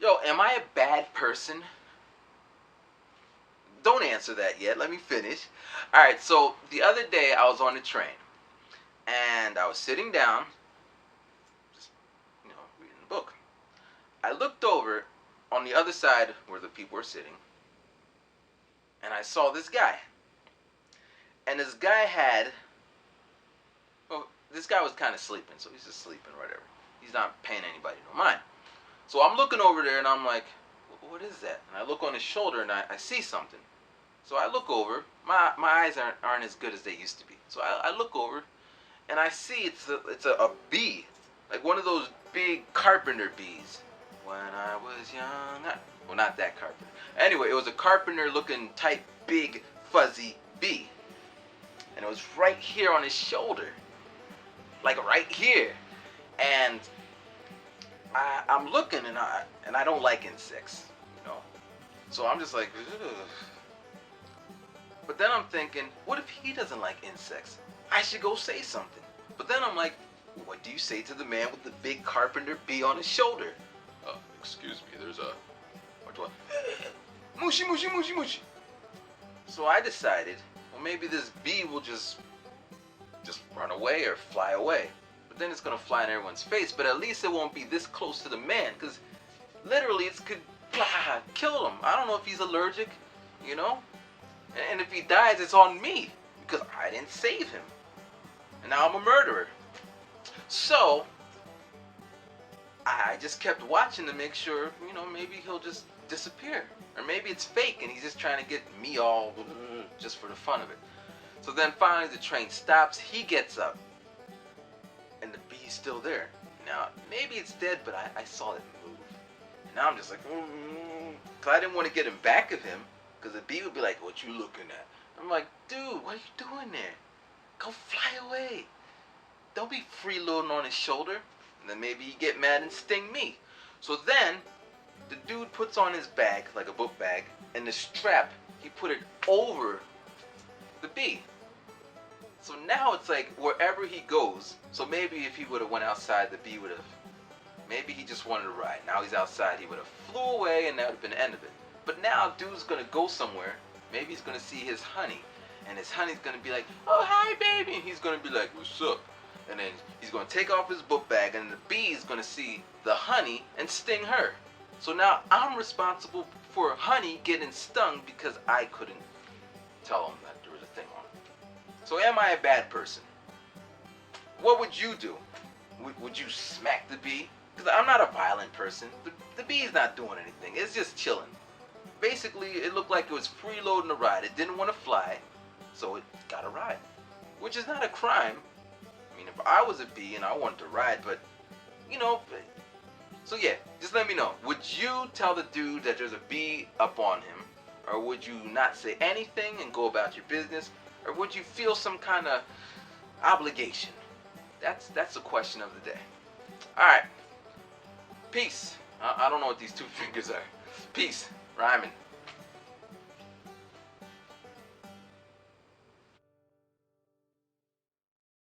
Yo, am I a bad person? Don't answer that yet. Let me finish. Alright, so the other day I was on the train. And I was sitting down, just, reading a book. I looked over on the other side where the people were sitting. And I saw this guy. And this guy this guy was kind of sleeping. So he's just sleeping or whatever. He's not paying anybody no mind. So I'm looking over there and I'm like, what is that? And I look on his shoulder and I see something. So I look over. My eyes aren't as good as they used to be. So I look over and I see it's a bee. Like one of those big carpenter bees. When I was young. Well, not that carpenter. Anyway, it was a carpenter looking type big fuzzy bee. And it was right here on his shoulder. Like right here. And I'm looking and I don't like insects, So I'm just like, ugh. But then I'm thinking, what if he doesn't like insects? I should go say something. But then I'm like, what do you say to the man with the big carpenter bee on his shoulder? Excuse me, there's a... What do I... Mushy, mushy, mushy, mushy. So I decided, well, maybe this bee will just run away or fly away. But then it's going to fly in everyone's face, but at least it won't be this close to the man, because literally it could kill him. I don't know if he's allergic, And if he dies, it's on me, because I didn't save him. And now I'm a murderer. So, I just kept watching to make sure, maybe he'll just disappear. Or maybe it's fake and he's just trying to get me all just for the fun of it. So then finally the train stops, he gets up, and the bee's still there. Now, maybe it's dead, but I saw it move. And now I'm just like, because I didn't want to get him back of him, because the bee would be like, what you looking at? I'm like, dude, what are you doing there? Go fly away. Don't be freeloading on his shoulder. And then maybe he'd get mad and sting me. So then, the dude puts on his bag, like a book bag, and the strap, he put it over the bee. So now it's like wherever he goes, so maybe if he would have went outside, the bee would have, maybe he just wanted to ride. Now he's outside, he would have flew away and that would have been the end of it. But now dude's going to go somewhere, maybe he's going to see his honey. And his honey's going to be like, oh, hi, baby. And he's going to be like, what's up? And then he's going to take off his book bag and the bee is going to see the honey and sting her. So now I'm responsible for honey getting stung because I couldn't tell him that there was a thing on it. So am I a bad person? What would you do? Would you smack the bee? Because I'm not a violent person. The bee's not doing anything. It's just chilling. Basically, it looked like it was freeloading a ride. It didn't want to fly, so it got a ride. Which is not a crime. I mean, if I was a bee and I wanted to ride, but, So yeah, just let me know. Would you tell the dude that there's a bee up on him? Or would you not say anything and go about your business? Or would you feel some kind of obligation? That's the question of the day. Alright. Peace. I don't know what these two fingers are. Peace. Rhyming.